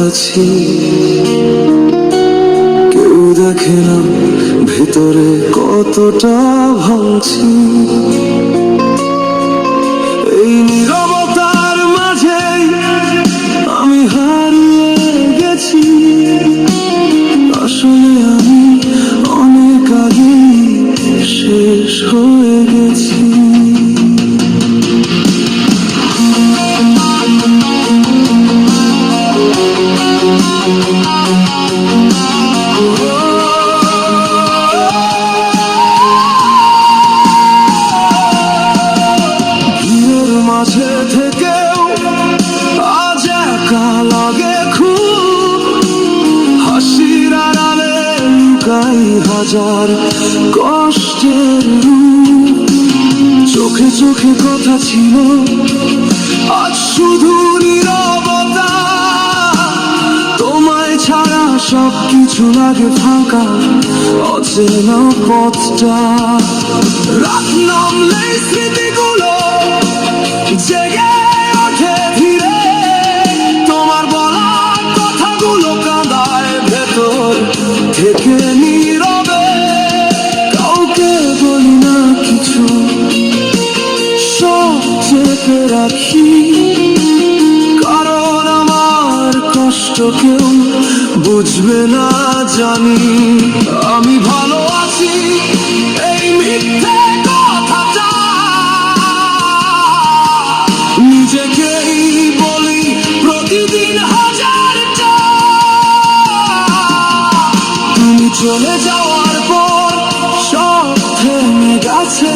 আছি, কেউ দেখে না ভেতরে কতটা ভাঙছি। এই নীরবতার মাঝে আমি হারিয়ে গেছি, আসলে আমি অনেক আগে শেষ হয়ে গেছি। ভিড়ের মাঝে থেকেও আজ একা লাগে খুব, হাসির আড়ালে লুকাই হাজার কষ্টের রূপ। চোখে চোখে কথা ছিল, আজ শুধু নীরবতা। তোমায় ছাড়া সবকিছু লাগে ফাঁকা, অচেনা পথটা। রাত নামলে স্মৃতিগুলো জেগে ওঠে ধীরে, তোমার বলা কথাগুলো কাঁদায় ভেতর থেকে নীরবে। কাউকে বলি না কিছু, সব চেপে রাখি, কারণ আমার কষ্ট কেউ বুঝবে না জানি। আমি ভালো আছি এই মিথ্যে কথাটা নিজেকেই বলি প্রতিদিন হাজারটা। তুমি চলে যাওয়ার পর সব থেমে গেছে,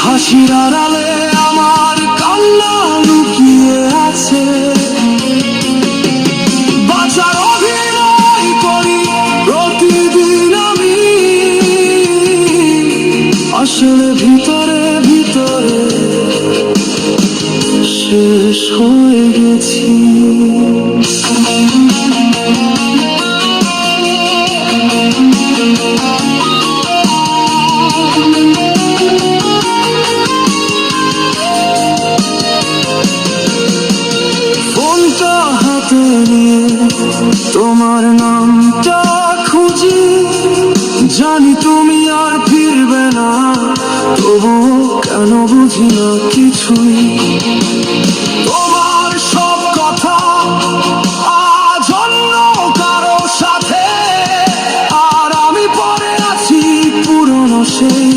হাসির আড়ালে আমার কান্না লুকিয়ে আছে। বাঁচার অভিনয় করি প্রতিদিন আমি, আসলে ভিতরে ভিতরে শেষ হয়ে গেছি। ফোনটা হাতে নিয়ে তোমার নামটা খুঁজি, জানি তুমি আর ফিরবে না, তবু কেন বুঝি না কিছুই। তোমার সব কথা আজ অন্য কারো সাথে, আর আমি পড়ে আছি পুরনো সেই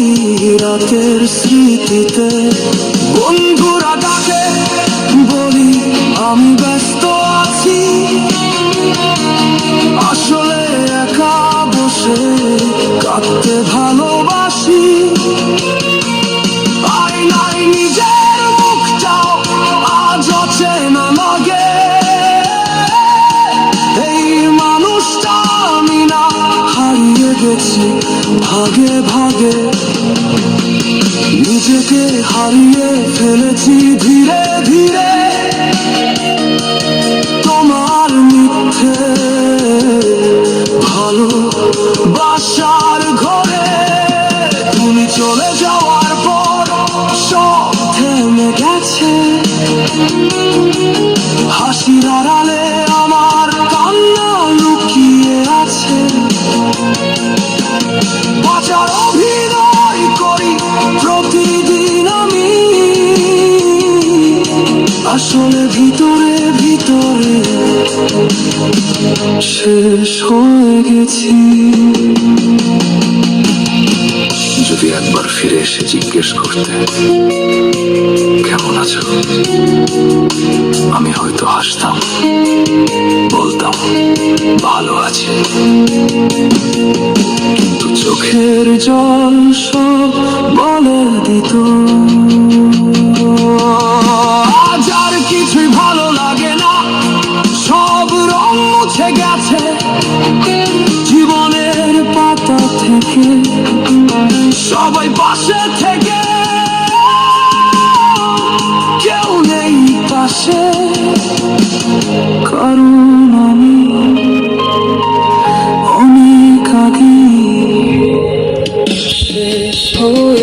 রাতের স্মৃতিতে। বন্ধুরা ডাকে, বলি আমি ব্যস্ত আছি, আসলে একা বসে কাঁদতে ভালোবাসি। আয়নায় নিজের মুখটাও আজ অচেনা লাগে, এই মানুষটা আমি না, হারিয়ে গেছি ভাগে ভাগে। নিজেকে হারিয়ে ফেলেছি ধীরে ধীরে, তোমার মিথ্যে ভালোবাসার ঘরে। তুমি চলে যাওয়ার পর সব থেমে গেছে, হাসির আড়ালে আমার কান্না লুকিয়ে আছে। বাঁচার অভিনয় করি প্রতিদিন আমি, আসলে ভিতরে ভিতরে শেষ হয়ে গেছি। যদি একবার ফিরে এসে জিজ্ঞেস করতে কেমন আছো, আমি হয়তো হাসতাম, বলতাম ভালো আছি। কিন্তু চোখের জল সব বলে দিত, আজ আর কিছুই ভালো লাগে না, সব রং মুছে গেছে জীবনের পাতা থেকে। সবাই পাশে থেকে, কেউ নেই পাশে, কারণ আমি অনেক আগে শেষ হয়ে